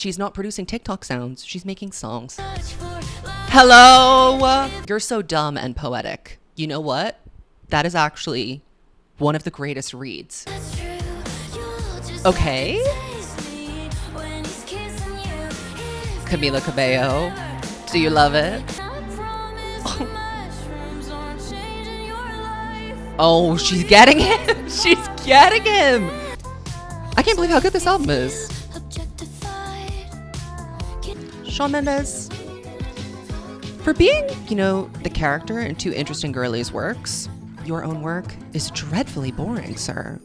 She's not producing TikTok sounds. She's making songs. Hello. You're so dumb and poetic. You know what? That is actually one of the greatest reads. Okay. Camila Cabello. Do you love it? Oh, she's getting him. She's getting him. I can't believe how good this album is. Shawn Mendes. For being, the character in two interesting girlies' works, your own work is dreadfully boring, sir.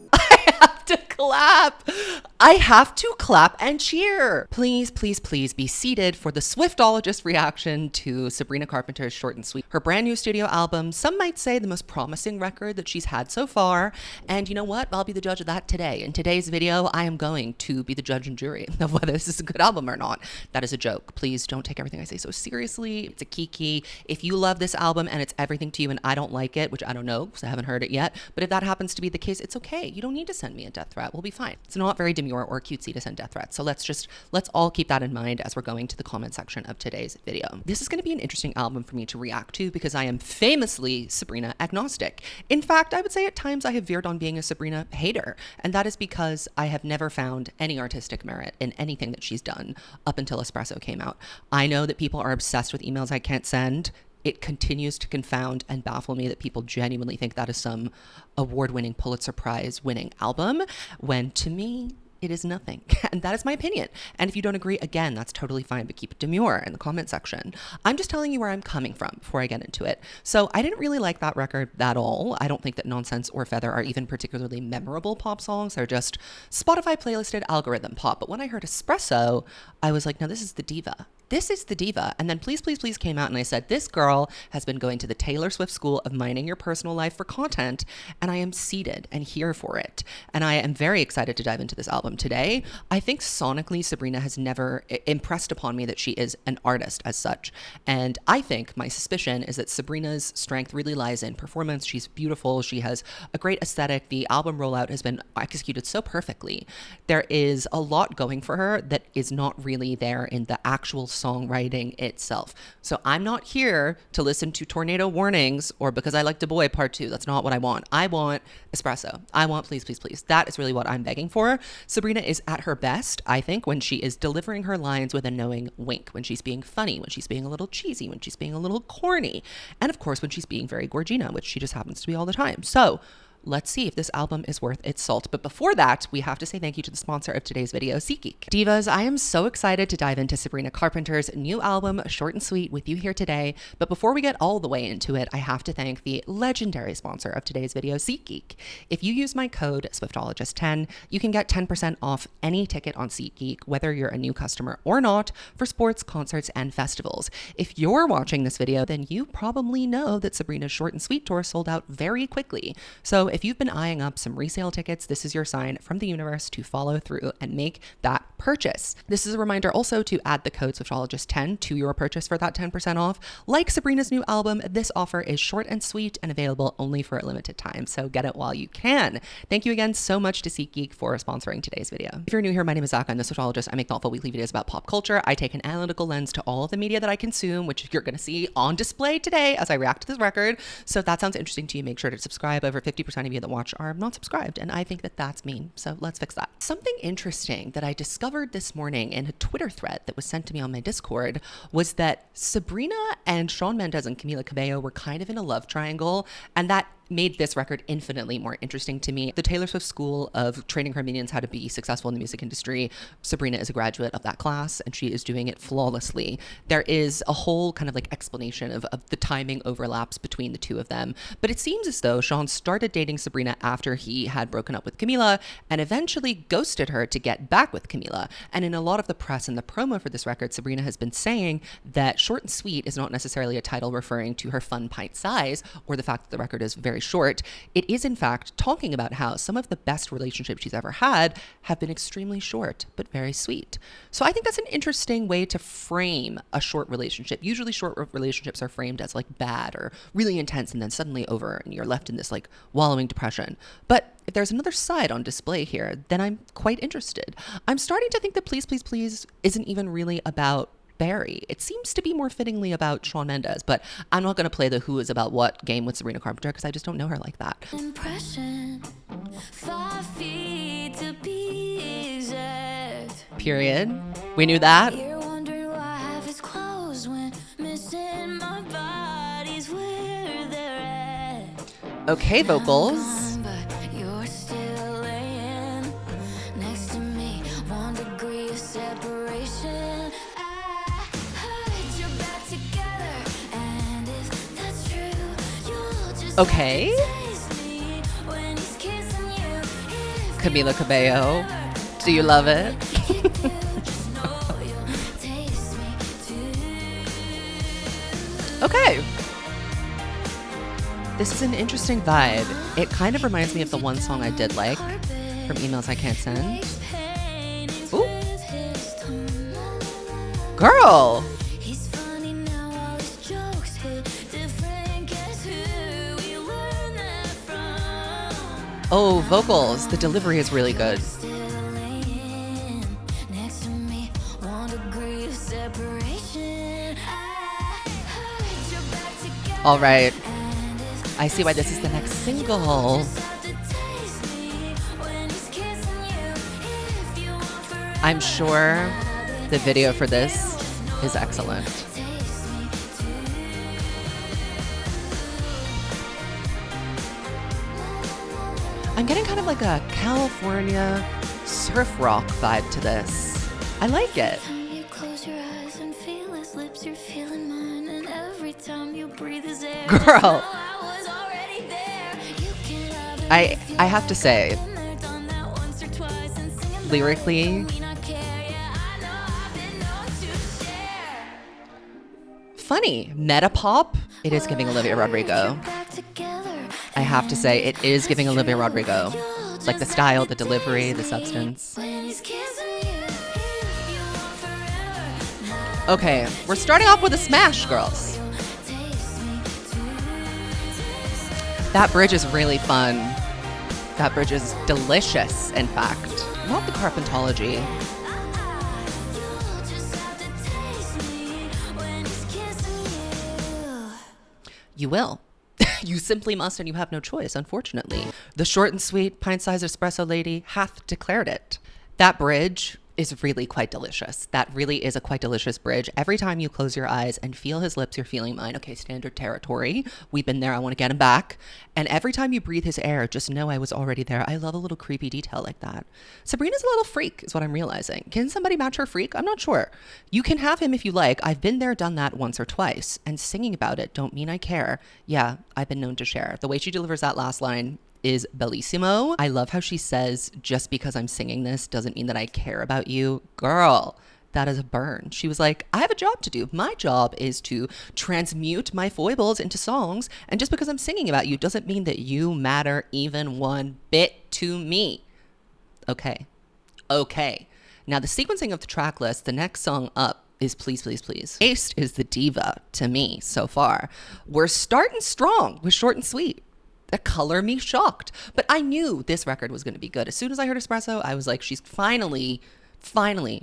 I have to clap and cheer. Please, please, please be seated for the Swiftologist reaction to Sabrina Carpenter's Short and Sweet, her brand new studio album. Some might say the most promising record that she's had so far. And you know what? I'll be the judge of that today. In today's video, I am going to be the judge and jury of whether this is a good album or not. That is a joke. Please don't take everything I say so seriously. It's a kiki. If you love this album and it's everything to you and I don't like it, which I don't know because I haven't heard it yet, but if that happens to be the case, it's okay. You don't need to send me a death threat. We'll be fine. It's not very demure or cutesy to send death threats. So let's all keep that in mind as we're going to the comment section of today's video. This is going to be an interesting album for me to react to because I am famously Sabrina agnostic. In fact, I would say at times I have veered on being a Sabrina hater, and that is because I have never found any artistic merit in anything that she's done up until Espresso came out. I know that people are obsessed with emails I can't send. It continues to confound and baffle me that people genuinely think that is some award-winning Pulitzer Prize winning album, when to me, it is nothing. And that is my opinion. And if you don't agree, again, that's totally fine, but keep it demure in the comment section. I'm just telling you where I'm coming from before I get into it. So I didn't really like that record at all. I don't think that Nonsense or Feather are even particularly memorable pop songs. They're just Spotify playlisted algorithm pop. But when I heard Espresso, I was like, no, this is the diva. This is the diva. And then Please, Please, Please came out and I said, this girl has been going to the Taylor Swift school of mining your personal life for content. And I am seated and here for it. And I am very excited to dive into this album today. I think sonically, Sabrina has never impressed upon me that she is an artist as such. And I think my suspicion is that Sabrina's strength really lies in performance. She's beautiful. She has a great aesthetic. The album rollout has been executed so perfectly. There is a lot going for her that is not really there in the actual songwriting itself. So I'm not here to listen to Tornado Warnings or Because I Like Du Bois Part 2. That's not what I want. I want Espresso. I want Please, Please, Please. That is really what I'm begging for. Sabrina is at her best, I think, when she is delivering her lines with a knowing wink, when she's being funny, when she's being a little cheesy, when she's being a little corny, and of course when she's being very Gorgina, which she just happens to be all the time. So let's see if this album is worth its salt. But before that, we have to say thank you to the sponsor of today's video, SeatGeek. Divas, I am so excited to dive into Sabrina Carpenter's new album, Short and Sweet, with you here today. But before we get all the way into it, I have to thank the legendary sponsor of today's video, SeatGeek. If you use my code SwiftOlogist10, you can get 10% off any ticket on SeatGeek, whether you're a new customer or not, for sports, concerts, and festivals. If you're watching this video, then you probably know that Sabrina's Short and Sweet tour sold out very quickly. So if you've been eyeing up some resale tickets, this is your sign from the universe to follow through and make that purchase. This is a reminder also to add the code SwiftOlogist10 to your purchase for that 10% off. Like Sabrina's new album, this offer is short and sweet and available only for a limited time, so get it while you can. Thank you again so much to SeatGeek for sponsoring today's video. If you're new here, my name is Zach. I'm the Swiftologist. I make thoughtful weekly videos about pop culture. I take an analytical lens to all of the media that I consume, which you're going to see on display today as I react to this record. So if that sounds interesting to you, make sure to subscribe. Over 50% of you that watch are not subscribed, and I think that that's mean, so let's fix that. Something interesting that I discovered this morning in a Twitter thread that was sent to me on my Discord was that Sabrina and Shawn Mendes and Camila Cabello were kind of in a love triangle, and that made this record infinitely more interesting to me. The Taylor Swift School of training her minions how to be successful in the music industry, Sabrina is a graduate of that class and she is doing it flawlessly. There is a whole kind of like explanation of the timing overlaps between the two of them, but it seems as though Shawn started dating Sabrina after he had broken up with Camila and eventually ghosted her to get back with Camila. And in a lot of the press and the promo for this record, Sabrina has been saying that Short and Sweet is not necessarily a title referring to her fun pint size or the fact that the record is very very short, it is in fact talking about how some of the best relationships she's ever had have been extremely short, but very sweet. So I think that's an interesting way to frame a short relationship. Usually short relationships are framed as like bad or really intense and then suddenly over and you're left in this like wallowing depression. But if there's another side on display here, then I'm quite interested. I'm starting to think that Please, Please, Please isn't even really about Barry. It seems to be more fittingly about Shawn Mendes, but I'm not going to play the who is about what game with Sabrina Carpenter because I just don't know her like that. Impression, 5 feet to be exact. Period. We knew that. You're wondering why half his clothes went missing. My body's where they're at. Okay, vocals. Okay. Camila Cabello. Do you love it? Okay. This is an interesting vibe. It kind of reminds me of the one song I did like from Emails I Can't Send. Ooh. Girl. Oh, vocals. The delivery is really good. All right. I see why this is the next single. I'm sure the video for this is excellent. I'm getting kind of like a California surf rock vibe to this. I like it. Girl. I have to say, lyrically, funny. Meta pop. It is giving Olivia Rodrigo. I have to say, it is giving Olivia Rodrigo. Like the style, the delivery, the substance. Okay, we're starting off with a smash, girls. That bridge is really fun. That bridge is delicious, in fact. Love the carpentology. You will. You simply must, and you have no choice, unfortunately. The short and sweet, pint-sized espresso lady hath declared it. That bridge is really quite delicious. That really is a quite delicious bridge. Every time you close your eyes and feel his lips, you're feeling mine. Okay, standard territory. We've been there. I want to get him back. And every time you breathe his air, just know I was already there. I love a little creepy detail like that. Sabrina's a little freak is what I'm realizing. Can somebody match her freak? I'm not sure. You can have him if you like. I've been there, done that once or twice. And singing about it don't mean I care. Yeah, I've been known to share. The way she delivers that last line is bellissimo. I love how she says, just because I'm singing this doesn't mean that I care about you. Girl, that is a burn. She was like, I have a job to do. My job is to transmute my foibles into songs. And just because I'm singing about you doesn't mean that you matter even one bit to me. Okay. Okay. Now the sequencing of the track list, the next song up is Please, Please, Please. Taste is the diva to me so far. We're starting strong with short and sweet. That color me shocked. But I knew this record was going to be good. As soon as I heard Espresso, I was like, she's finally,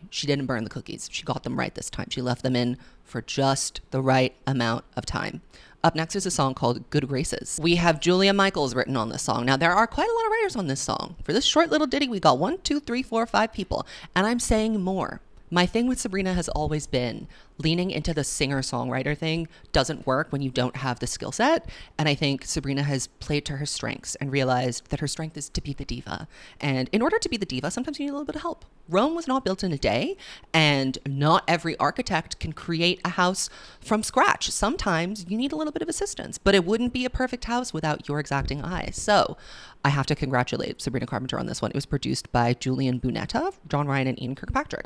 she didn't burn the cookies. She got them right this time. She left them in for just the right amount of time. Up next is a song called Good Graces. We have Julia Michaels written on this song. Now, there are quite a lot of writers on this song. For this short little ditty, we got 1, 2, 3, 4, 5 people. And I'm saying more. My thing with Sabrina has always been leaning into the singer-songwriter thing doesn't work when you don't have the skill set. And I think Sabrina has played to her strengths and realized that her strength is to be the diva. And in order to be the diva, sometimes you need a little bit of help. Rome was not built in a day, and not every architect can create a house from scratch. Sometimes you need a little bit of assistance, but it wouldn't be a perfect house without your exacting eye. So I have to congratulate Sabrina Carpenter on this one. It was produced by Julian Bunetta, John Ryan, and Ian Kirkpatrick.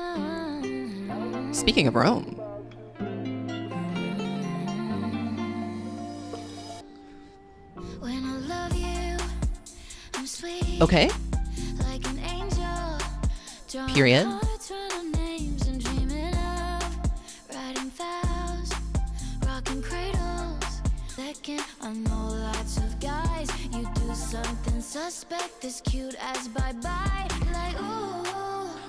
Speaking of Rome. When I love Okay. Like an angel, drawing Period. hearts, running names and dreaming of riding fast, rocking cradles. Second, I know lots of guys. You do something suspect, as cute as bye-bye. Like, ooh,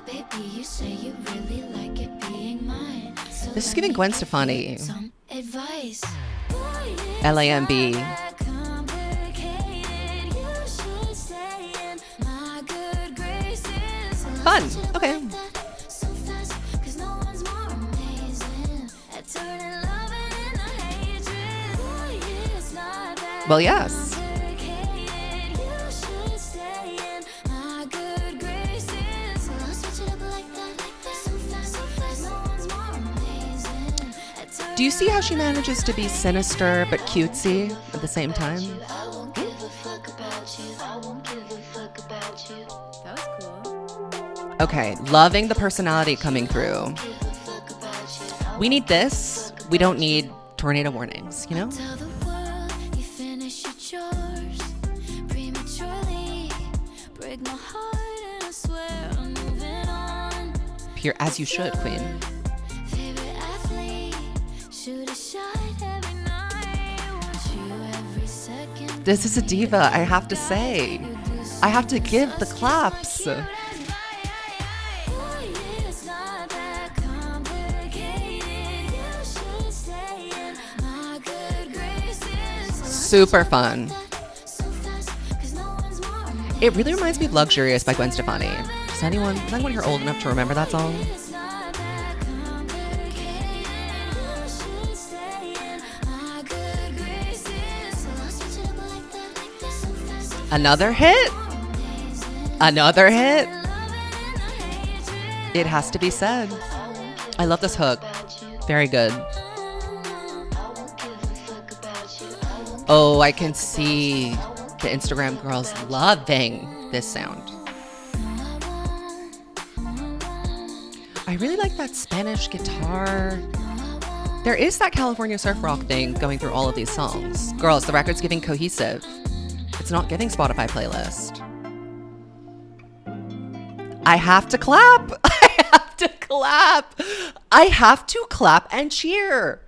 baby, you say you really like it being mine. So This is let giving me Gwen give Stefani. you some advice. LAMB. Fun. Okay. Well, yes. Do you see how she manages to be sinister but cutesy at the same time? That was cool. Okay, loving the personality coming through. We need this. We don't need tornado warnings, you know? Tell the world you finish your chores prematurely. Break my heart and I swear I'm moving on. Pure as you should, queen. Favorite athlete, shoot a shot every night. Want you every second. This is a diva, I have to say. I have to give the claps. It's not that complicated. You should stay in my good graces. Super fun. So fast, 'cause no one's more amazing. It really reminds me of Luxurious by Gwen Stefani. Is anyone here old enough to remember that song? It's not that complicated. You should stay in my good graces. So I'll switch it up like that. So fast, Another hit. amazing. Another hit. Loving and hatred. It has to be said. I love this hook. Very good. Oh, I can see the Instagram girls loving this sound. I really like that Spanish guitar. There is that California surf rock thing going through all of these songs. Girls, the record's giving cohesive. It's not giving Spotify playlist. I have to clap. I have to clap. I have to clap and cheer.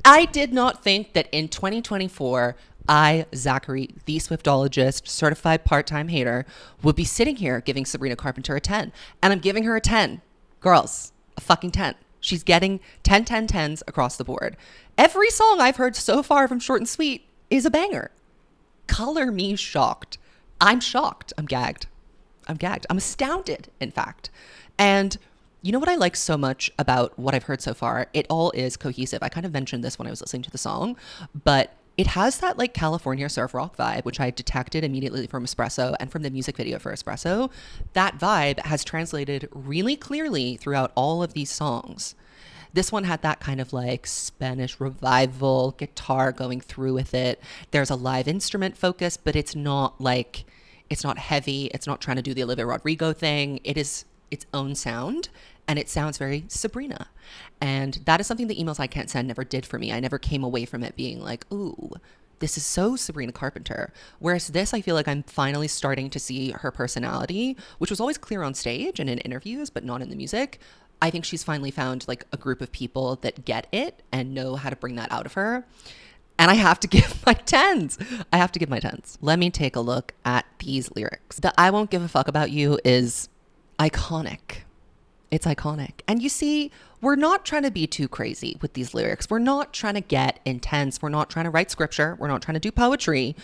I did not think that in 2024, I, Zachary, the Swiftologist, certified part-time hater, would be sitting here giving Sabrina Carpenter a 10. And I'm giving her a 10. Girls, a fucking 10. She's getting 10, 10, 10s across the board. Every song I've heard so far from Short and Sweet is a banger. Color me shocked. I'm shocked. I'm gagged. I'm astounded, in fact. And you know what I like so much about what I've heard so far? It all is cohesive. I kind of mentioned this when I was listening to the song, but it has that like California surf rock vibe, which I detected immediately from Espresso and from the music video for Espresso. That vibe has translated really clearly throughout all of these songs. This one had that kind of like Spanish revival guitar going through with it. There's a live instrument focus, but it's not heavy. It's not trying to do the Olivia Rodrigo thing. It is its own sound, and it sounds very Sabrina. And that is something the Emails I Can't Send never did for me. I never came away from it being like, ooh, this is so Sabrina Carpenter. Whereas this, I feel like I'm finally starting to see her personality, which was always clear on stage and in interviews, but not in the music. I think she's finally found like a group of people that get it and know how to bring that out of her. And I have to give my 10s. Let me take a look at these lyrics. The I Won't Give a Fuck About You is iconic. It's iconic. And you see, we're not trying to be too crazy with these lyrics. We're not trying to get intense. We're not trying to write scripture. We're not trying to do poetry.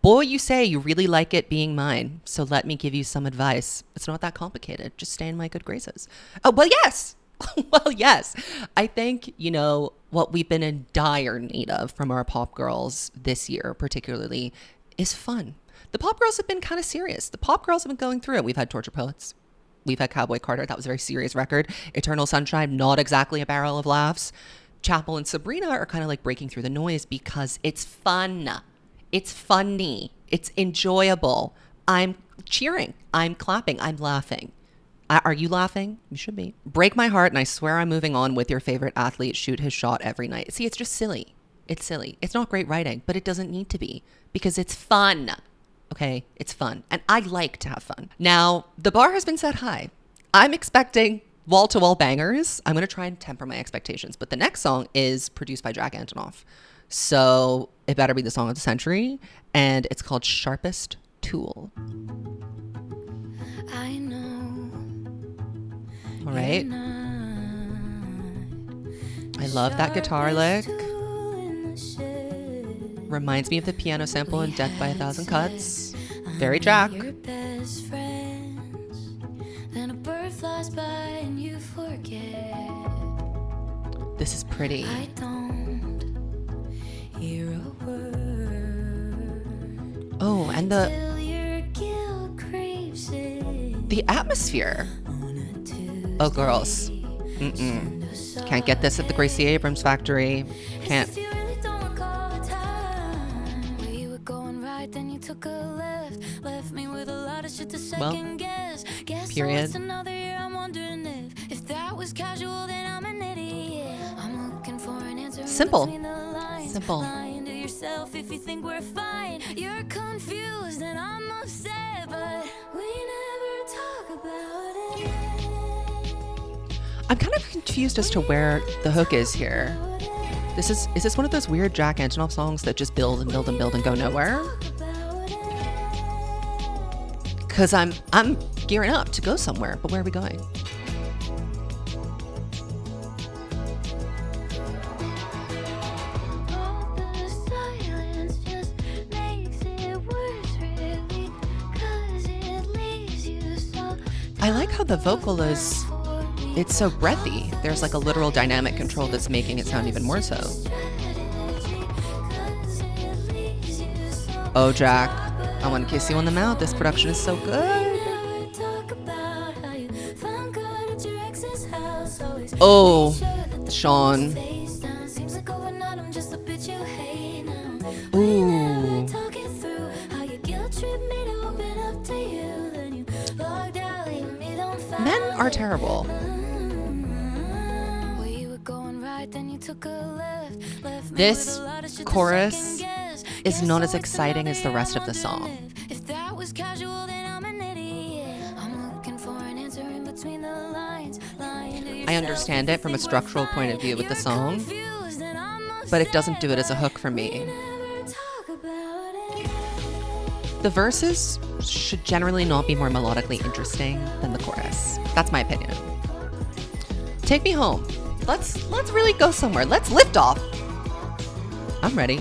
Boy, you say you really like it being mine. So let me give you some advice. It's not that complicated. Just stay in my good graces. Oh, well, yes. Well, yes. I think, what we've been in dire need of from our pop girls this year, particularly, is fun. The pop girls have been kind of serious. The pop girls have been going through it. We've had Torture Poets. We've had Cowboy Carter. That was a very serious record. Eternal Sunshine, not exactly a barrel of laughs. Chapel and Sabrina are kind of like breaking through the noise because it's fun. It's funny. It's enjoyable. I'm cheering. I'm clapping. I'm laughing. Are you laughing? You should be. Break My Heart and I Swear I'm Moving On with Your Favorite Athlete. Shoot His Shot Every Night. See, it's just silly. It's silly. It's not great writing, but it doesn't need to be because it's fun. Okay, it's fun. And I like to have fun. Now, the bar has been set high. I'm expecting wall-to-wall bangers. I'm going to try and temper my expectations. But the next song is produced by Jack Antonoff. So it better be the song of the century. And it's called Sharpest Tool. I know. All right. I love that guitar lick. Reminds me of the piano sample in Death by a Thousand Cuts. Very Jack. Your best friends. Then a bird flies by and you forget. This is pretty. I don't hear a word. Oh, and Till your guilt creeps in. the atmosphere. Oh, girls. Can't get this at the Gracie Abrams factory. Can't. If you really don't recall the time where you were going right, then you took a left me with a lot of shit to second guess. Period. So it's another year, I'm wondering if that was casual, then I'm an idiot. I'm looking for an answer in Simple. between the lines. Simple. Lying to yourself if you think we're fine. You're confused and I'm upset, but we never talk about it. I'm kind of confused as to where the hook is here. Is this one of those weird Jack Antonoff songs that just build and build and build and go nowhere? Because I'm gearing up to go somewhere, but where are we going? All the silence just makes it worse, really, 'cause it leaves you so. I like how the vocal is, it's so breathy. There's like a literal dynamic control that's making it sound even more so. Oh, Jack, I want to kiss you on the mouth. This production is so good. Oh, Shawn. Ooh. Men are terrible. This chorus is not as exciting as the rest of the song. If that was casual, then I'm an idiot. I'm looking for an answer in between the lines. I understand it from a structural point of view with the song, but it doesn't do it as a hook for me. The verses should generally not be more melodically interesting than the chorus. That's my opinion. Take me home. Let's really go somewhere. Let's lift off. I'm ready.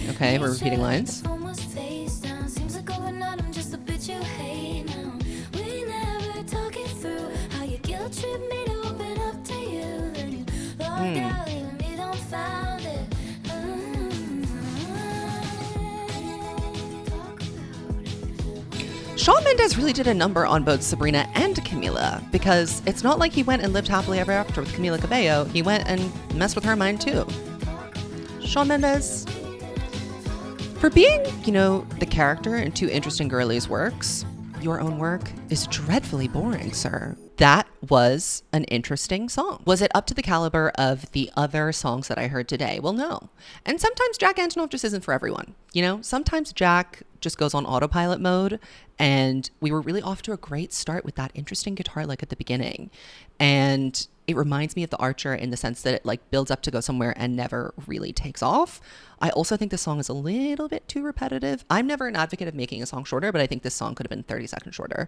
Okay, we're repeating lines. Shawn Mendes really did a number on both Sabrina and Camila, because it's not like he went and lived happily ever after with Camila Cabello. He went and messed with her mind too. Shawn Mendes, for being, the character in two interesting girlies' works, your own work is dreadfully boring, sir. That was an interesting song. Was it up to the caliber of the other songs that I heard today? Well, no. And sometimes Jack Antonoff just isn't for everyone. Sometimes Jack just goes on autopilot mode, and we were really off to a great start with that interesting guitar lick at the beginning. And it reminds me of The Archer in the sense that it builds up to go somewhere and never really takes off. I also think this song is a little bit too repetitive. I'm never an advocate of making a song shorter, but I think this song could have been 30 seconds shorter.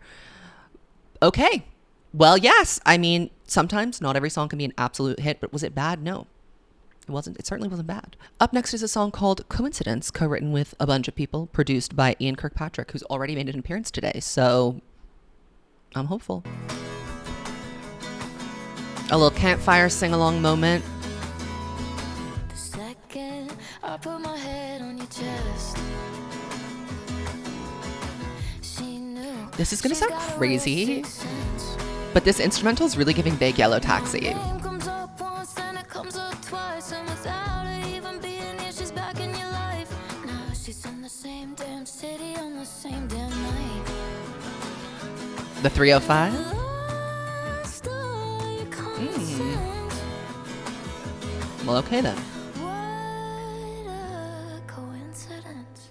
Okay. Well, yes. I mean, sometimes not every song can be an absolute hit, but was it bad? No. It wasn't. It certainly wasn't bad. Up next is a song called Coincidence, co-written with a bunch of people, produced by Ian Kirkpatrick, who's already made an appearance today. So I'm hopeful. A little campfire sing-along moment. The second I put my head on your chest, she knew. This is going to sound crazy, but this instrumental is really giving Big Yellow Taxi. Comes up once and it comes up twice, and without her even being here, she's back in your life. Now she's in the same damn city on the same damn night. The 305. Well, okay then. What a coincidence.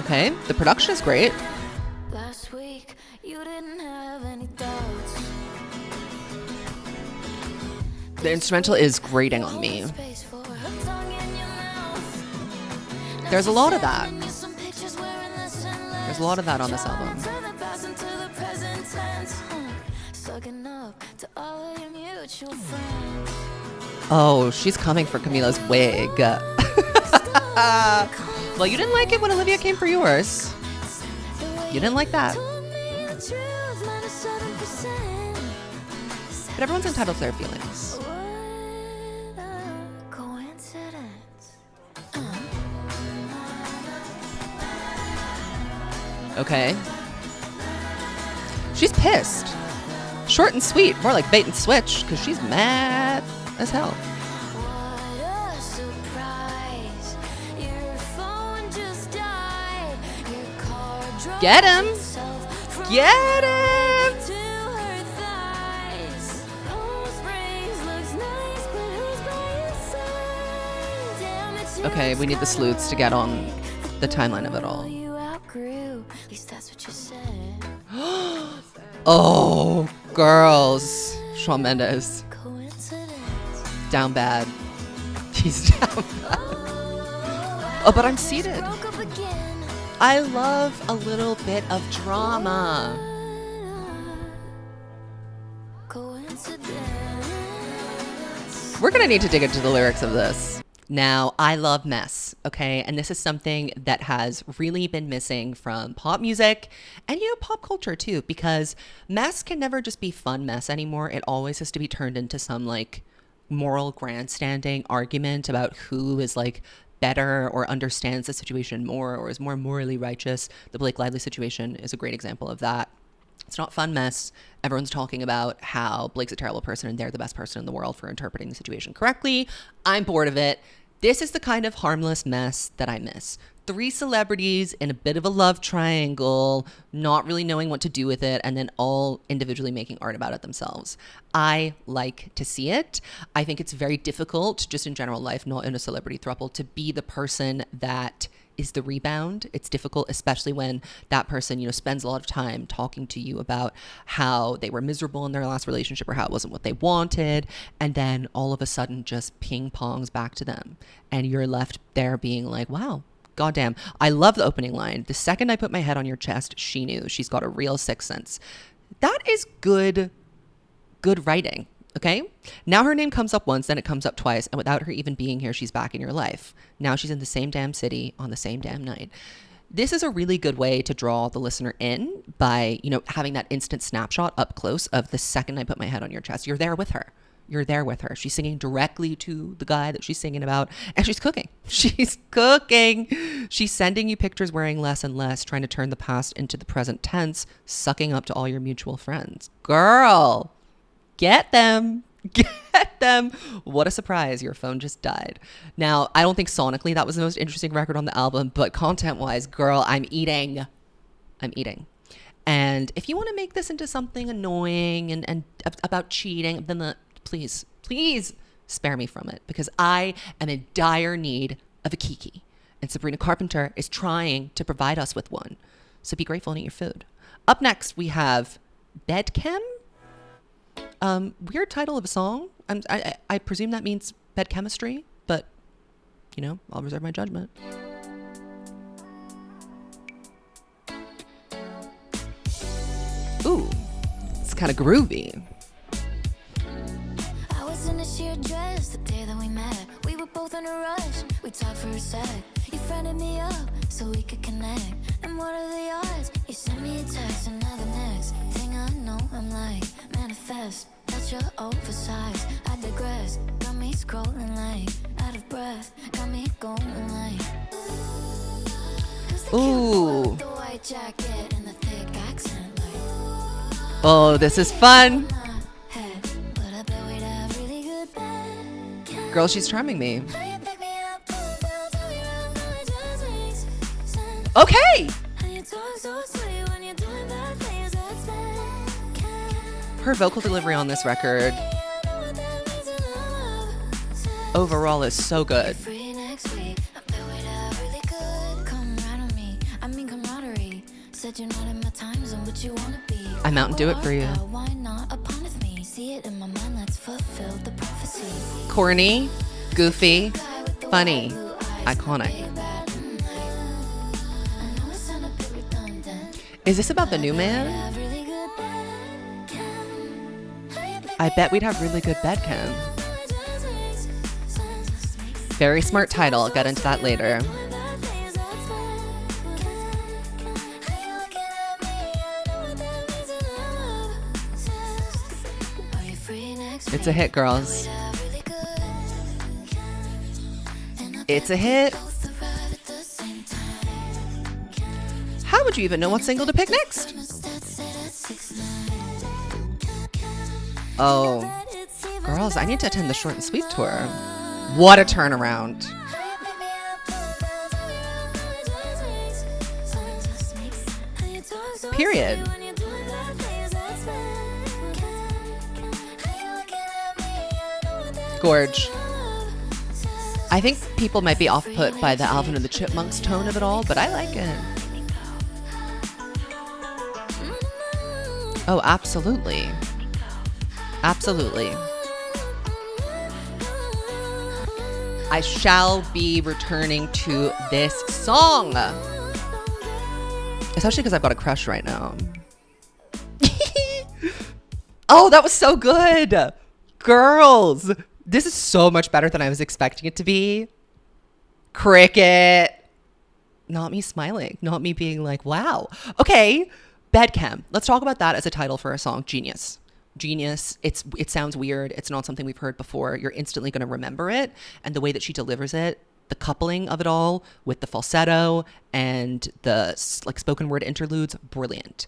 Okay, the production is great. Last week, you didn't have any doubts. The instrumental is grating on me. Space for her tongue in your mouth. There's a lot of that. Sending you some pictures wearing less and less. There's a lot of that on this album. Turn the past into the present tense. Sucking up to all of your mutual friends. Oh, she's coming for Camila's wig. Well, you didn't like it when Olivia came for yours. You didn't like that. Told me the truth, minus 7%. But everyone's entitled to their feelings. What a coincidence. Okay. She's pissed. Short and sweet, more like bait and switch, because she's mad as hell. What a surprise. Your phone just died. Your car drove Get him. itself from Get him! to her thighs. Palm Springs looks nice, but who's by your side? Damn, it's Okay, we need the sleuths to get on the timeline of it all. you outgrew. At least that's what you said. Oh, girls. Shawn Mendes. Coincidence. Down bad. He's down bad. Oh, but I'm seated. Broke up again. I love a little bit of drama. Coincidence. We're going to need to dig into the lyrics of this. Now, I love mess, okay? And this is something that has really been missing from pop music and, pop culture too, because mess can never just be fun mess anymore. It always has to be turned into some like moral grandstanding argument about who is like better or understands the situation more or is more morally righteous. The Blake Lively situation is a great example of that. It's not fun mess. Everyone's talking about how Blake's a terrible person and they're the best person in the world for interpreting the situation correctly. I'm bored of it. This is the kind of harmless mess that I miss. 3 celebrities in a bit of a love triangle, not really knowing what to do with it, and then all individually making art about it themselves. I like to see it. I think it's very difficult, just in general life, not in a celebrity throuple, to be the person that is the rebound. It's difficult, especially when that person, spends a lot of time talking to you about how they were miserable in their last relationship or how it wasn't what they wanted. And then all of a sudden just ping pongs back to them. And you're left there being like, wow, goddamn. I love the opening line. The second I put my head on your chest, she knew. She's got a real sixth sense. That is good writing. Okay, now her name comes up once, then it comes up twice, and without her even being here, she's back in your life. Now she's in the same damn city on the same damn night. This is a really good way to draw the listener in by, having that instant snapshot up close of the second I put my head on your chest. You're there with her. You're there with her. She's singing directly to the guy that she's singing about, and she's cooking. She's cooking. She's sending you pictures wearing less and less, trying to turn the past into the present tense, sucking up to all your mutual friends. Girl. Get them. Get them. What a surprise. Your phone just died. Now, I don't think sonically that was the most interesting record on the album, but content-wise, girl, I'm eating. And if you want to make this into something annoying and about cheating, then please spare me from it, because I am in dire need of a kiki. And Sabrina Carpenter is trying to provide us with one. So be grateful and eat your food. Up next, we have Bed Chem. Weird title of a song. I presume that means bed chemistry, but I'll reserve my judgment. Ooh, it's kind of groovy. I was in a sheer dress the day that we met. We were both in a rush. We talked for a sec. You friended me up so we could connect. And what are the odds? You sent me a text, and now the next thing I know, I'm like, manifest. That's your oversized. I digress. Got me scrolling like out of breath. Got me going like. Ooh. The white jacket and the thick accent like. Oh, this is fun. But I bet we'd have really good bed. Girl, she's charming me. Okay. Her vocal delivery on this record overall is so good. I Mountain Dew it for you. Corny, goofy, funny, iconic. Is this about the new man? I bet we'd have really good bed chem. Very smart title. I'll get into that later. It's a hit, girls. It's a hit. How would you even know what single to pick next? Oh, girls, I need to attend the Short and Sweet tour. What a turnaround. Period. Gorge. I think people might be off-put by the Alvin and the Chipmunks tone of it all, but I like it. Oh, absolutely. Absolutely. I shall be returning to this song. Especially because I've got a crush right now. Oh, that was so good. Girls, this is so much better than I was expecting it to be. Cricket. Not me smiling. Not me being like, wow. Okay, bed chem. Let's talk about that as a title for a song. Genius. Genius. It sounds weird. It's not something we've heard before. You're instantly going to remember it. And the way that she delivers it, the coupling of it all with the falsetto and the like spoken word interludes, brilliant.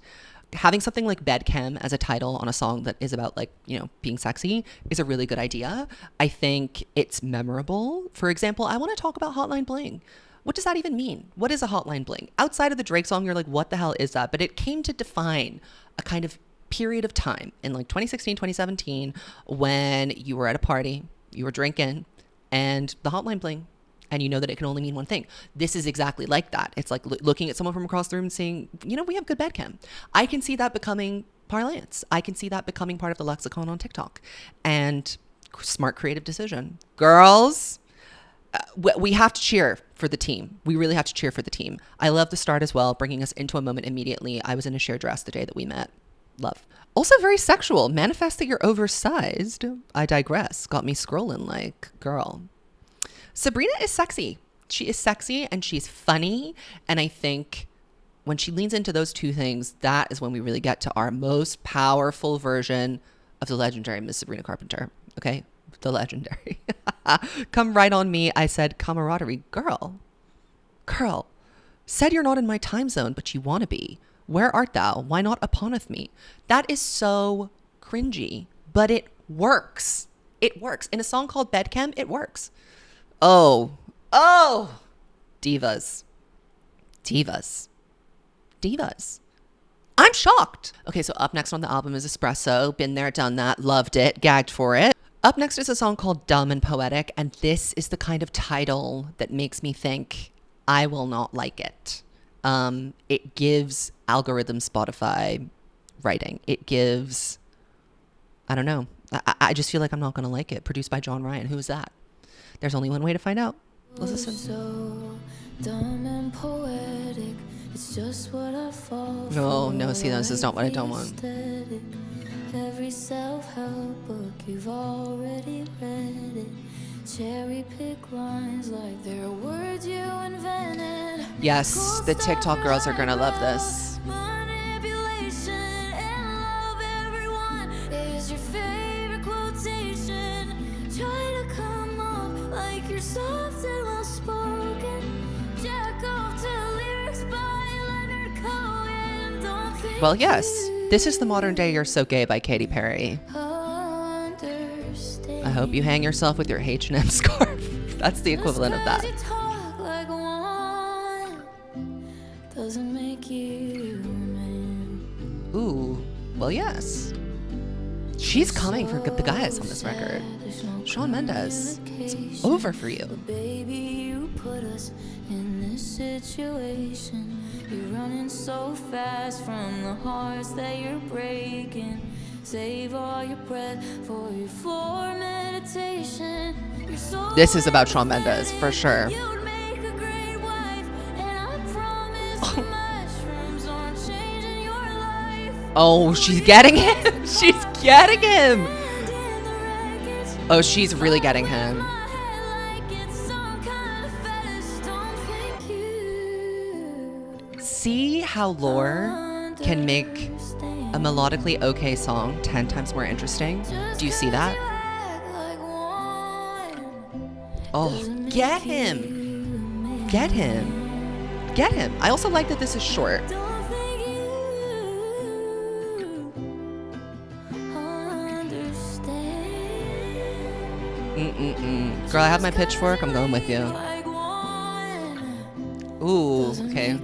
Having something like bed chem as a title on a song that is about, like, you know, being sexy is a really good idea. I think it's memorable. For example, I want to talk about Hotline Bling. What does that even mean? What is a Hotline Bling? Outside of the Drake song, you're like, what the hell is that? But it came to define a kind of period of time in like 2016, 2017, when you were at a party, you were drinking, and the Hotline Bling, and you know that it can only mean one thing. This is exactly like that. It's like looking at someone from across the room and saying, you know, we have good bed chem. I can see that becoming parlance. I can see that becoming part of the lexicon on TikTok. And smart creative decision. Girls, we have to cheer for the team. We really have to cheer for the team. I love the start as well, bringing us into a moment immediately. I was in a sheer dress the day that we met. Love. Also very sexual. Manifest that you're oversized. I digress. Got me scrolling like, girl. Sabrina is sexy. She is sexy and she's funny. And I think when she leans into those two things, that is when we really get to our most powerful version of the legendary Miss Sabrina Carpenter. Okay? The legendary. Come right on me. I said camaraderie. Girl. Said you're not in my time zone, but you want to be. Where art thou? Why not uponeth me? That is so cringy, but it works. It works. In a song called Bed Chem, it works. Oh, divas. I'm shocked. Okay, so up next on the album is Espresso. Been there, done that, loved it, gagged for it. Up next is a song called Dumb and Poetic, and this is the kind of title that makes me think I will not like it. It gives algorithm Spotify writing. It gives, I don't know. I just feel like I'm not going to like it. Produced by John Ryan. Who is that? There's only one way to find out. Let's listen. So dumb and poetic, it's just what I fall No, see, this is not what I don't want. aesthetic. Every self-help book you've already read it. Cherry pick lines like they're words you invented. Yes, the TikTok girls are gonna love this. Manipulation and love everyone is your favorite quotation. Try to come up like you're soft and well-spoken. Jack off to lyrics by Leonard Cohen. Don't think Well, yes, this is the modern day You're So Gay by Katy Perry. understand. I hope you hang yourself with your H&M scarf. That's the equivalent of that. Just 'cause you talk like one doesn't make you man. Ooh, well, yes. She's coming for the guys on this record. Shawn Mendes, it's over for you. Baby, you put us in this situation. You're running so fast from the hearts that you're breaking. Save all your breath for your floor meditation. You're so This is about Shawn Mendes, for sure. You'd make a great wife, and I promise the mushrooms aren't changing your life. Oh, she's getting him. She's getting him. Oh, she's really getting him. See how lore can make a melodically okay song 10 times more interesting? Do you see that? Oh, get him. Get him. Get him. I also like that this is short. Girl, I have my pitchfork. I'm going with you. Ooh, okay.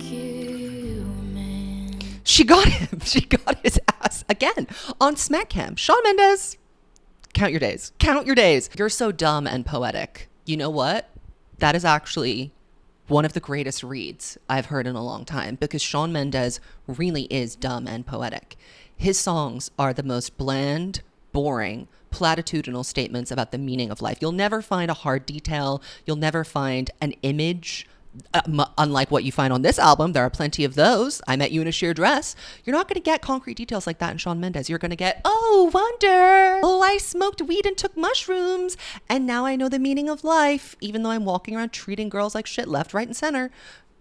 She got him. She got his ass again on Smack Cam. Shawn Mendes, count your days. Count your days. You're so dumb and poetic. You know what? That is actually one of the greatest reads I've heard in a long time, because Shawn Mendes really is dumb and poetic. His songs are the most bland, boring, platitudinal statements about the meaning of life. You'll never find a hard detail. You'll never find an image. Unlike what you find on this album, there are plenty of those. I met you in a sheer dress. You're not going to get concrete details like that in Shawn Mendes. You're going to get, oh, wonder. Oh, I smoked weed and took mushrooms, and now I know the meaning of life, even though I'm walking around treating girls like shit left, right, and center.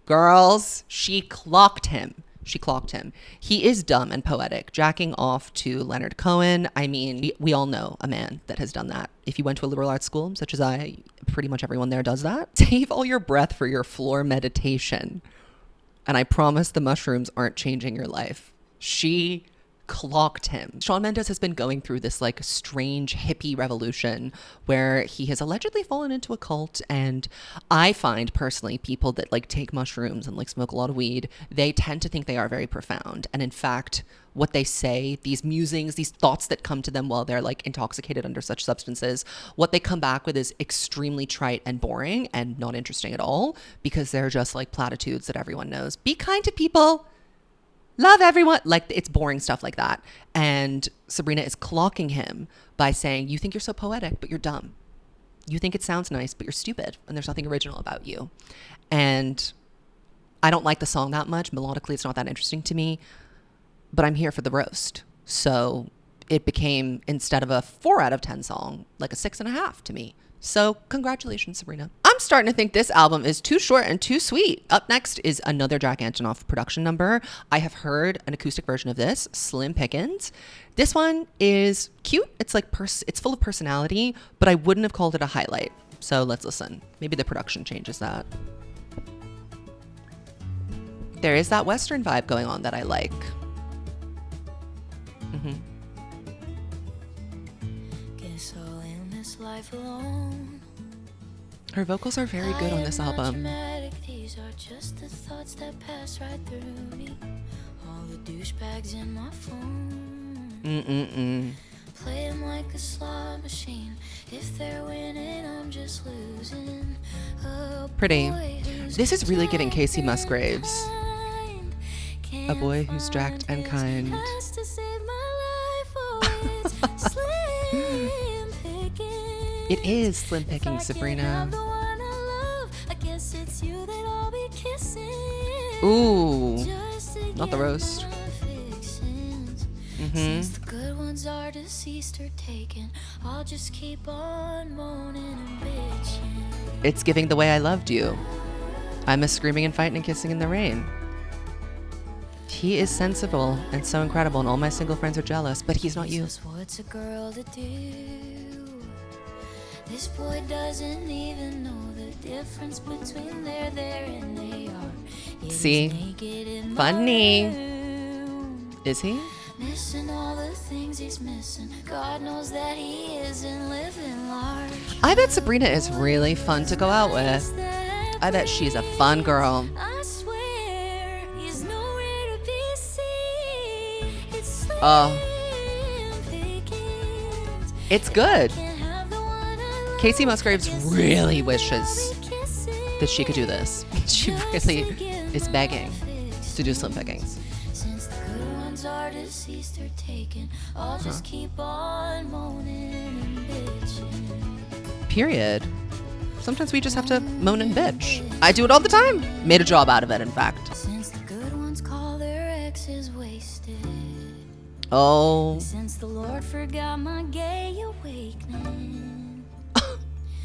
Girls, she clocked him. She clocked him. He is dumb and poetic, jacking off to Leonard Cohen. I mean, we all know a man that has done that. If you went to a liberal arts school, such as I, pretty much everyone there does that. Save all your breath for your floor meditation. And I promise the mushrooms aren't changing your life. She clocked him. Shawn Mendes has been going through this like strange hippie revolution where he has allegedly fallen into a cult, and I find personally people that like take mushrooms and like smoke a lot of weed, they tend to think they are very profound, and in fact what they say, these musings, these thoughts that come to them while they're like intoxicated under such substances, what they come back with is extremely trite and boring and not interesting at all, because they're just like platitudes that everyone knows. Be kind to people. Love everyone. Like, it's boring stuff like that. And Sabrina is clocking him by saying, you think you're so poetic, but you're dumb. You think it sounds nice, but you're stupid. And there's nothing original about you. And I don't like the song that much. Melodically, it's not that interesting to me. But I'm here for the roast. So it became, instead of a 4 out of 10 song, like a 6.5 to me. So congratulations, Sabrina. I'm starting to think this album is too short and too sweet. Up next is another Jack Antonoff production number. I have heard an acoustic version of this, Slim Pickins. This one is cute. It's like it's full of personality, but I wouldn't have called it a highlight. So let's listen. Maybe the production changes that. There is that Western vibe going on that I like. Guess I'll end this life alone. Her vocals are very good on this album. These are just the thoughts that pass right through me. All the douchebags in my phone. Play 'em like a slot machine. If they're winning, I'm just losing. Pretty. This is really getting Casey Musgraves. A boy who's jacked and kind. It is Slim Picking, Sabrina. Ooh, not the roast. Since the good ones are deceased or taken, I'll just keep on moaning and bitching. It's giving The Way I Loved You. I miss screaming and fighting and kissing in the rain. He is sensible and so incredible, and all my single friends are jealous, but he's not you. What's a girl to do? This boy doesn't even know the difference between there and they are. See? Funny. Is he? Missing all the things he's missing. God knows that he isn't living large. I bet Sabrina is really fun to go out with. I bet she's a fun girl. I swear he's nowhere to be seen. It's Oh. Slim Pickens. It's good. Casey Musgraves really wishes that she could do this. She really is begging to do Slim Pickings. Since the good ones are deceased or taken, I'll just keep on moaning and bitching. Period. Sometimes we just have to moan and bitch. I do it all the time. Made a job out of it, in fact. Since the good ones call their exes wasted. Oh. Since the Lord forgot my gay awakening.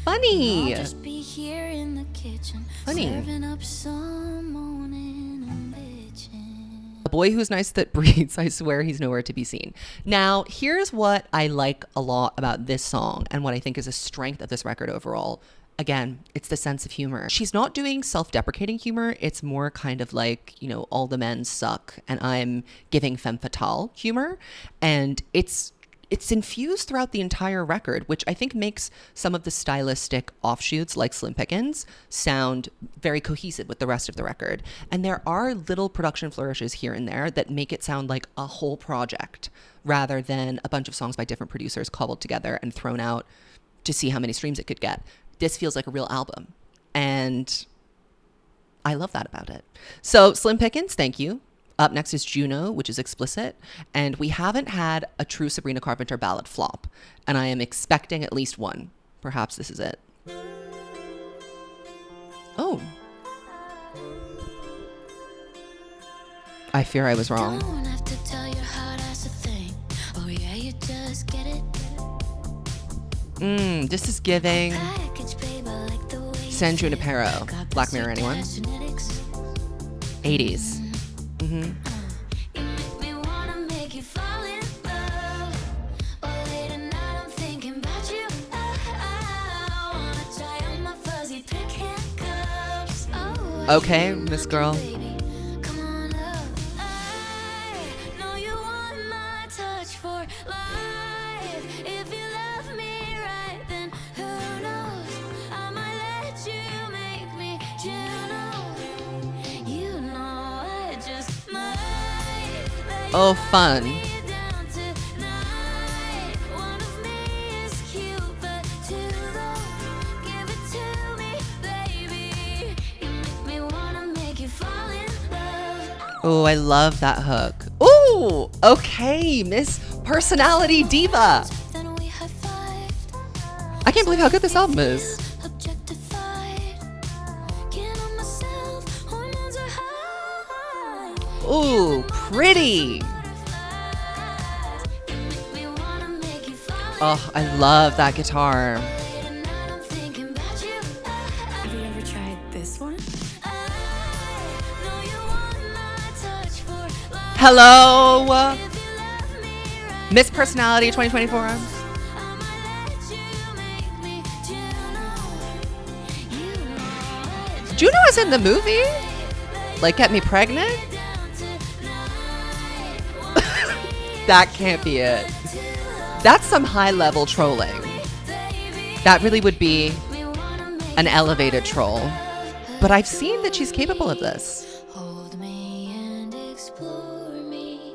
Funny. I'll just be here in the kitchen, Funny. serving up some moaning and bitching. A boy who's nice that breathes, I swear he's nowhere to be seen. Now, here's what I like a lot about this song and what I think is a strength of this record overall. Again, it's the sense of humor. She's not doing self-deprecating humor. It's more kind of like, you know, all the men suck and I'm giving femme fatale humor. And it's infused throughout the entire record, which I think makes some of the stylistic offshoots like Slim Pickins sound very cohesive with the rest of the record. And there are little production flourishes here and there that make it sound like a whole project rather than a bunch of songs by different producers cobbled together and thrown out to see how many streams it could get. This feels like a real album. And I love that about it. So Slim Pickins, thank you. Up next is JUNO, which is explicit. And we haven't had a true Sabrina Carpenter ballad flop. And I am expecting at least one. Perhaps this is it. Oh. I fear I was wrong. Don't have to tell your heart as a thing. Oh yeah, you just get it. This is giving Package, babe, I like the way you San fit. Junipero. Got Black this Mirror, anyone? genetics. 80s. You make me wanna make you fall in love. Oh, late at night I'm thinking about you. I wanna try on my fuzzy pink handcuffs. Oh, Okay, Miss Girl. baby, come on up. I know you want my touch for life. If you love me right, then who knows? I might let you make me JUNO. You know I just might let Oh, fun. you down tonight. One of me is cute, but two though. Give it to me, baby. You make me wanna make you fall in love. Oh, I love that hook. Ooh, okay, Miss Personality Diva. Then we high-fived. I can't believe how good this album is. Objectified. Can't on myself. Hormones are high. Ooh, pretty. Butterflies. You make me wanna make you fall in Oh, I love that guitar. late at night I'm thinking about you. Have you ever tried this one? I know you want my touch for life. Hello, If you love me right, Miss Personality 2024. I might let you make me JUNO. You know I just JUNO is in the movie? Like, Get Me Pregnant? down tonight. One of me That can't be it. That's some high-level trolling. That really would be me wanna make an elevated troll. But I've seen that she's capable of this. hold me and explore me.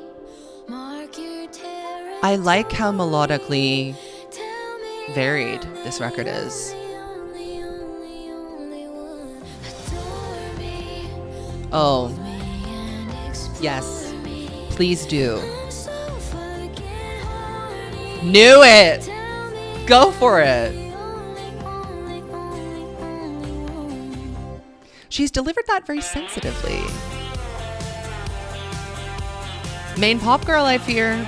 Mark your territory. I like how melodically Tell me varied this record is. only one. Adore me. Oh, Me and explore yes. me. Please do. I'm so fucking horny. Knew it. Tell me Go for it. only one. She's delivered that very sensitively. Main pop girl, I fear.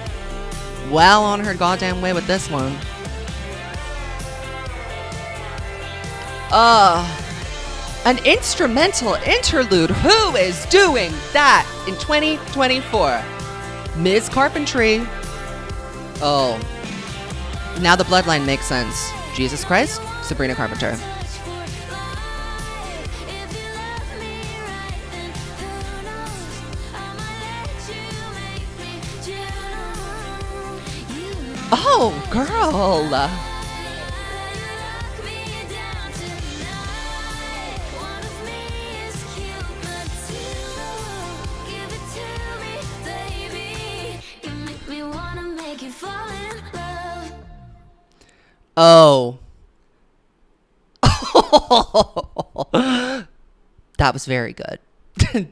Well on her goddamn way with this one. An instrumental interlude. Who is doing that in 2024? Ms. Carpentry. Oh. Now the bloodline makes sense. Jesus Christ, Sabrina Carpenter. Touch for life. If you love me right, then who knows? I might let you make me JUNO. You know Oh, girl. lock me down tonight. One of me is cute, but two. Give it to me, baby. You make me wanna make you fall in love. That was very good.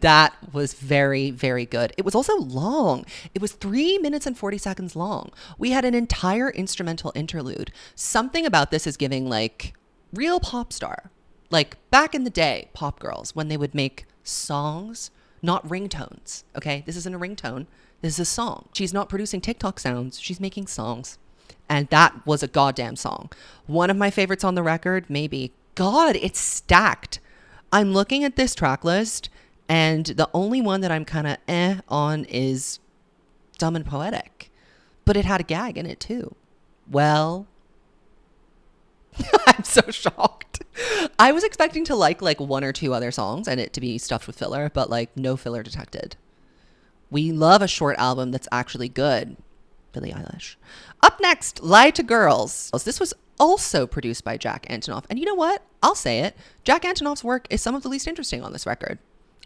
That was very, very good. It was also long. It was 3 minutes and 40 seconds long. We had an entire instrumental interlude. Something about this is giving like real pop star. Like back in the day, pop girls, when they would make songs, not ringtones. Okay, this isn't a ringtone. This is a song. She's not producing TikTok sounds. She's making songs. And that was a goddamn song. One of my favorites on the record, maybe. God, it's stacked. I'm looking at this track list, and the only one that I'm kind of on is Dumb and Poetic. But it had a gag in it too. Well, I'm so shocked. I was expecting to like one or two other songs and it to be stuffed with filler, but like no filler detected. We love a short album that's actually good. Billie Eilish. Up next, Lie to Girls. This was also produced by Jack Antonoff. And you know what? I'll say it. Jack Antonoff's work is some of the least interesting on this record.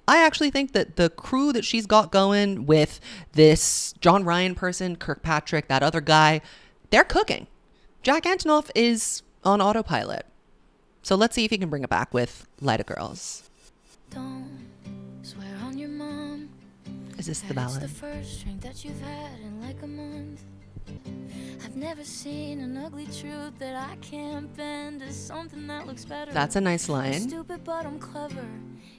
I actually think that the crew that she's got going with this John Ryan person, Kirkpatrick, that other guy, they're cooking. Jack Antonoff is on autopilot. So let's see if he can bring it back with Lie to Girls. Don't swear on your mom. Is this the ballad? It's the first drink that you've had in like a month. I've never seen an ugly truth that I can't bend to something that looks better. That's a nice I'm line. stupid, but I'm clever.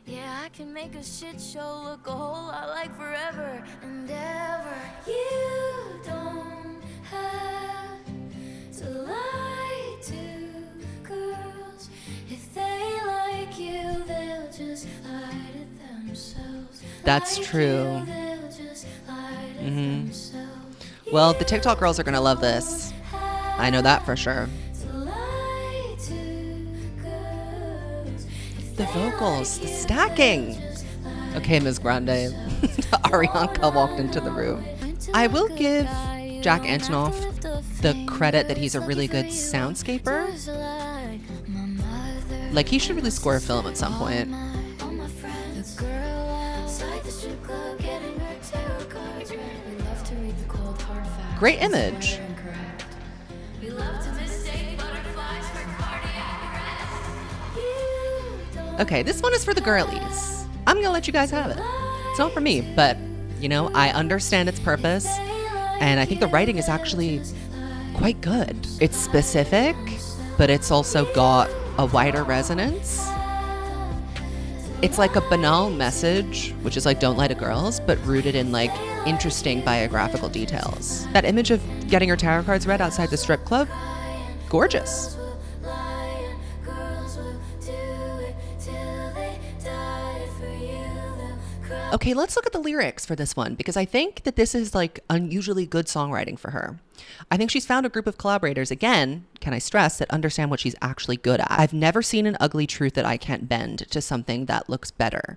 Yeah, I can make a shit show look a whole lot like forever and ever. You don't have to lie to girls. If they like you, they'll just lie to themselves. That's Like true. you, they'll just lie to themselves. Well, the TikTok girls are going to love this. I know that for sure. The vocals, the stacking. Okay, Ms. Grande. Arianka walked into the room. I will give Jack Antonoff the credit that he's a really good soundscaper. Like, he should really score a film at some point. Great image. Okay, this one is for the girlies. I'm gonna let you guys have it. It's not for me, but you know, I understand its purpose, and I think the writing is actually quite good. It's specific, but it's also got a wider resonance. It's like a banal message, which is like don't lie to girls, but rooted in like interesting biographical details. That image of getting her tarot cards read outside the strip club, gorgeous. Okay, let's look at the lyrics for this one, because I think that this is like unusually good songwriting for her. I think she's found a group of collaborators, again, can I stress, that understand what she's actually good at. I've never seen an ugly truth that I can't bend to something that looks better.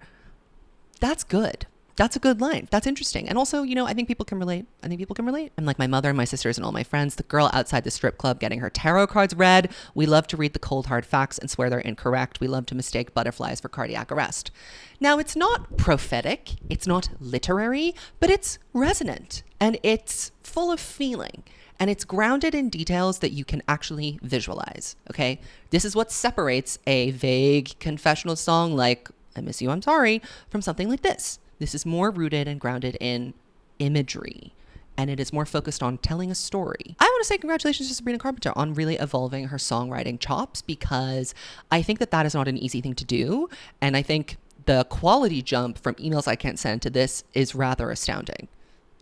That's good. That's a good line. That's interesting. And also, you know, I think people can relate. I'm like my mother and my sisters and all my friends, the girl outside the strip club getting her tarot cards read. We love to read the cold hard facts and swear they're incorrect. We love to mistake butterflies for cardiac arrest. Now, it's not prophetic, it's not literary, but it's resonant and it's full of feeling. And it's grounded in details that you can actually visualize, okay? This is what separates a vague confessional song like I Miss You, I'm Sorry from something like this. This is more rooted and grounded in imagery, and it is more focused on telling a story. I want to say congratulations to Sabrina Carpenter on really evolving her songwriting chops, because I think that that is not an easy thing to do. And I think the quality jump from Emails I Can't Send to this is rather astounding.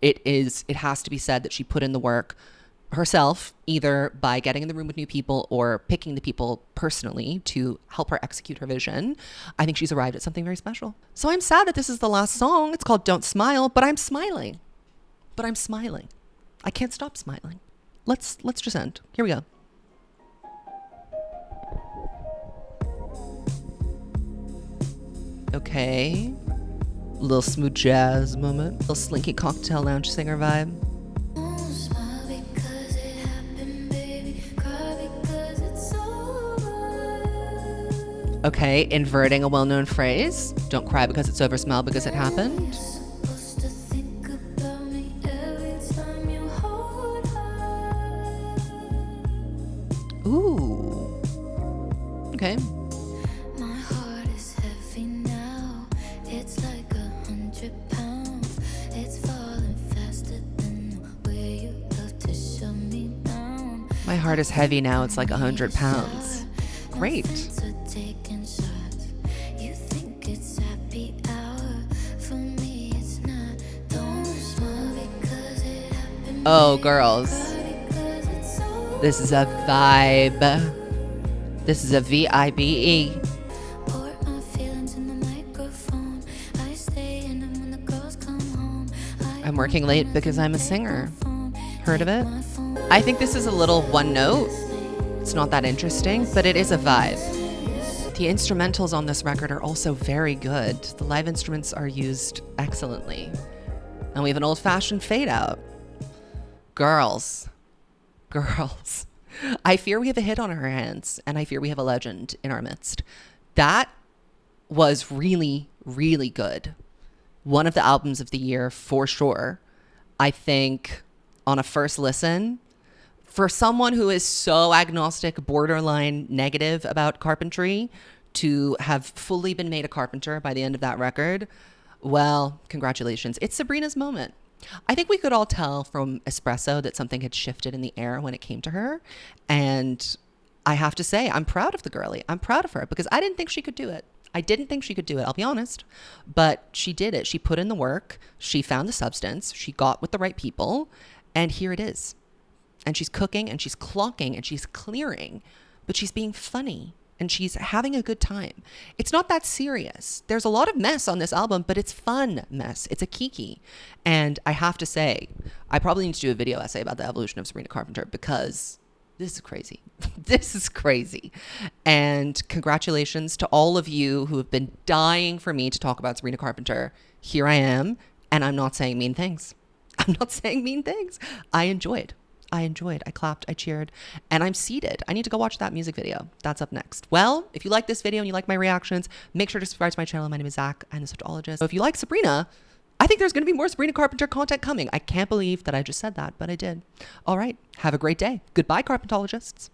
It has to be said that she put in the work herself, either by getting in the room with new people or picking the people personally to help her execute her vision. I think she's arrived at something very special. So I'm sad that this is the last song. It's called Don't Smile, but I'm smiling. I can't stop smiling. Let's just end. Here we go. Okay. Little smooth jazz moment. Little slinky cocktail lounge singer vibe. Okay, inverting a well-known phrase. Don't cry because it's over, smile because it happened. Ooh. Okay. heart is heavy now. It's like 100 pounds. Great. Oh, girls. This is a vibe. This is a V-I-B-E. I'm working late because I'm a singer. Heard of it? I think this is a little one note. It's not that interesting, but it is a vibe. The instrumentals on this record are also very good. The live instruments are used excellently. And we have an old-fashioned fade out. Girls. I fear we have a hit on our hands, and I fear we have a legend in our midst. That was really, really good. One of the albums of the year for sure. I think on a first listen, for someone who is so agnostic, borderline negative about carpentry, to have fully been made a carpenter by the end of that record, well, congratulations. It's Sabrina's moment. I think we could all tell from Espresso that something had shifted in the air when it came to her. And I have to say, I'm proud of the girlie. I'm proud of her because I didn't think she could do it. I'll be honest. But she did it. She put in the work. She found the substance. She got with the right people. And here it is. And she's cooking and she's clocking and she's clearing. But she's being funny. And she's having a good time. It's not that serious. There's a lot of mess on this album, but it's fun mess. It's a kiki. And I have to say, I probably need to do a video essay about the evolution of Sabrina Carpenter because this is crazy. This is crazy. And congratulations to all of you who have been dying for me to talk about Sabrina Carpenter. Here I am, and I'm not saying mean things. I enjoyed. I clapped, I cheered, and I'm seated. I need to go watch that music video. That's up next. Well, if you like this video and you like my reactions, make sure to subscribe to my channel. My name is Zach. I'm the Swiftologist. So if you like Sabrina, I think there's going to be more Sabrina Carpenter content coming. I can't believe that I just said that, but I did. All right. Have a great day. Goodbye, Carpentologists.